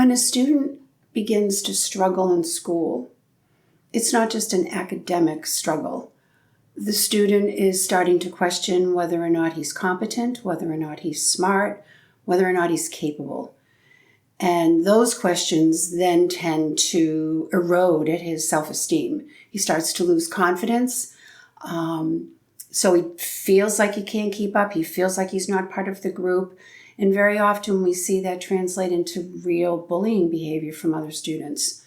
When a student begins to struggle in school, it's not just an academic struggle. The student is starting to question whether or not he's competent, whether or not he's smart, whether or not he's capable. And those questions then tend to erode at his self-esteem. He starts to lose confidence. So he feels like he can't keep up. He feels like he's not part of the group. And very often we see that translate into real bullying behavior from other students.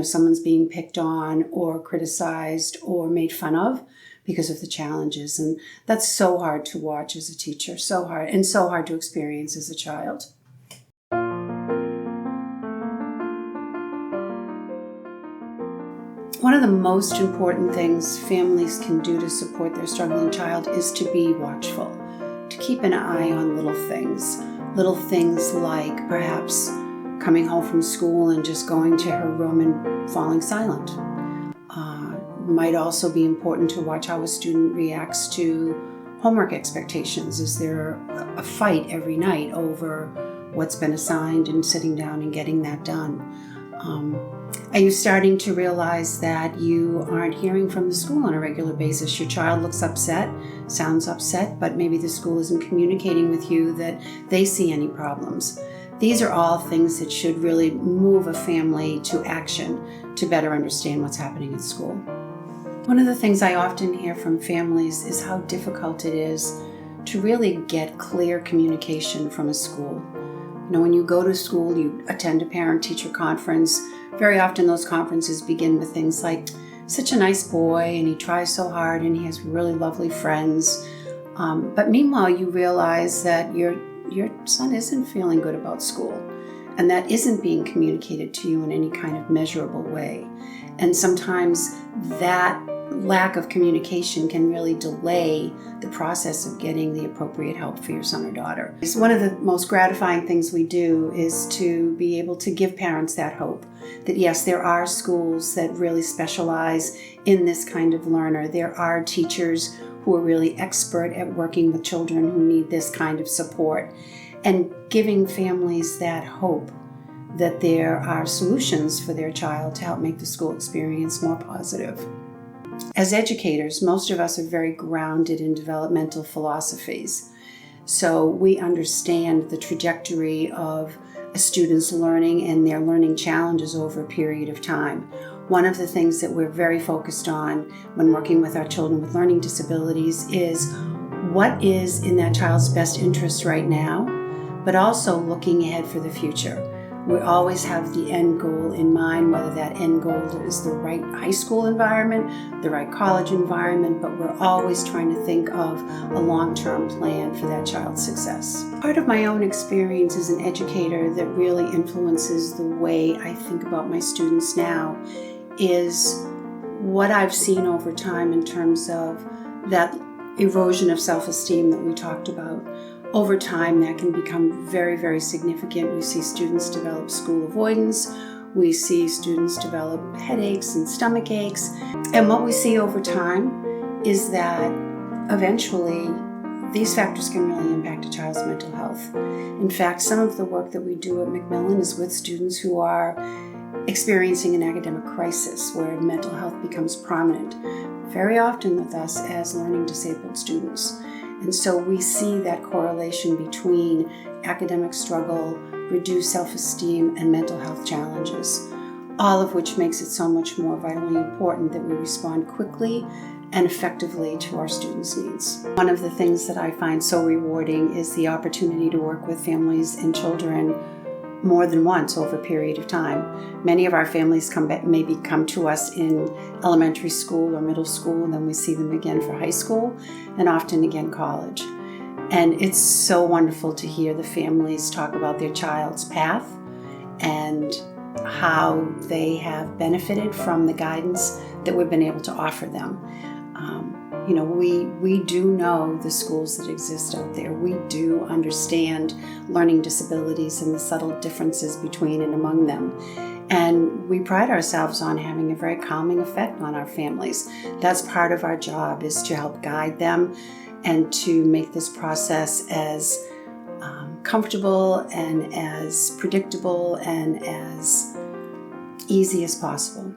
Someone's being picked on or criticized or made fun of because of the challenges. And that's so hard to watch as a teacher, so hard, and so hard to experience as a child. One of the most important things families can do to support their struggling child is to be watchful, to keep an eye on little things like perhaps coming home from school and just going to her room and falling silent. Might also be important to watch how a student reacts to homework expectations. Is there a fight every night over what's been assigned and sitting down and getting that done? Are you starting to realize that you aren't hearing from the school on a regular basis? Your child looks upset, sounds upset, but maybe the school isn't communicating with you that they see any problems. These are all things that should really move a family to action to better understand what's happening at school. One of the things I often hear from families is how difficult it is to really get clear communication from a school. When you go to school, you attend a parent-teacher conference. Very often those conferences begin with things like, such a nice boy, and he tries so hard, and he has really lovely friends. But meanwhile, you realize that your son isn't feeling good about school, and that isn't being communicated to you in any kind of measurable way. And sometimes that lack of communication can really delay the process of getting the appropriate help for your son or daughter. One of the most gratifying things we do is to be able to give parents that hope that yes, there are schools that really specialize in this kind of learner. There are teachers who are really expert at working with children who need this kind of support, and giving families that hope that there are solutions for their child to help make the school experience more positive. As educators, most of us are very grounded in developmental philosophies. So we understand the trajectory of a student's learning and their learning challenges over a period of time. One of the things that we're very focused on when working with our children with learning disabilities is what is in that child's best interest right now, but also looking ahead for the future. We always have the end goal in mind, whether that end goal is the right high school environment, the right college environment, but we're always trying to think of a long-term plan for that child's success. Part of my own experience as an educator that really influences the way I think about my students now is what I've seen over time in terms of that erosion of self-esteem that we talked about. Over time, that can become very, very significant. We see students develop school avoidance. We see students develop headaches and stomach aches. And what we see over time is that eventually these factors can really impact a child's mental health. In fact, some of the work that we do at Macmillan is with students who are experiencing an academic crisis where mental health becomes prominent, very often with us as learning disabled students. And so we see that correlation between academic struggle, reduced self-esteem, and mental health challenges, all of which makes it so much more vitally important that we respond quickly and effectively to our students' needs. One of the things that I find so rewarding is the opportunity to work with families and children more than once over a period of time. Many of our families maybe come to us in elementary school or middle school, and then we see them again for high school and often again college. And it's so wonderful to hear the families talk about their child's path and how they have benefited from the guidance that we've been able to offer them. We do know the schools that exist out there. We do understand learning disabilities and the subtle differences between and among them. And we pride ourselves on having a very calming effect on our families. That's part of our job, is to help guide them and to make this process as comfortable and as predictable and as easy as possible.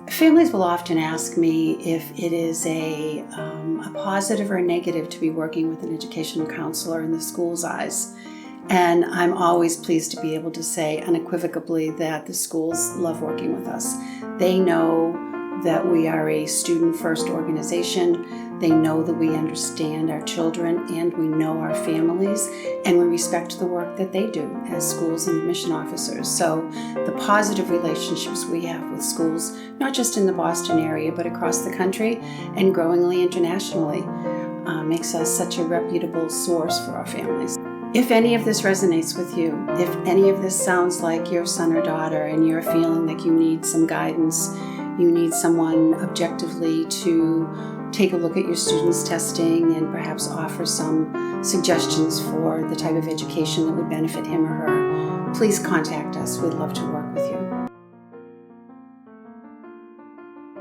Families will often ask me if it is a positive or a negative to be working with an educational counselor in the school's eyes. And I'm always pleased to be able to say unequivocally that the schools love working with us. They know that we are a student-first organization. They know that we understand our children and we know our families, and we respect the work that they do as schools and admission officers. So the positive relationships we have with schools, not just in the Boston area, but across the country and growingly internationally, makes us such a reputable source for our families. If any of this resonates with you, if any of this sounds like your son or daughter and you're feeling like you need some guidance, you need someone objectively to take a look at your students' testing and perhaps offer some suggestions for the type of education that would benefit him or her, please contact us. We'd love to work with you.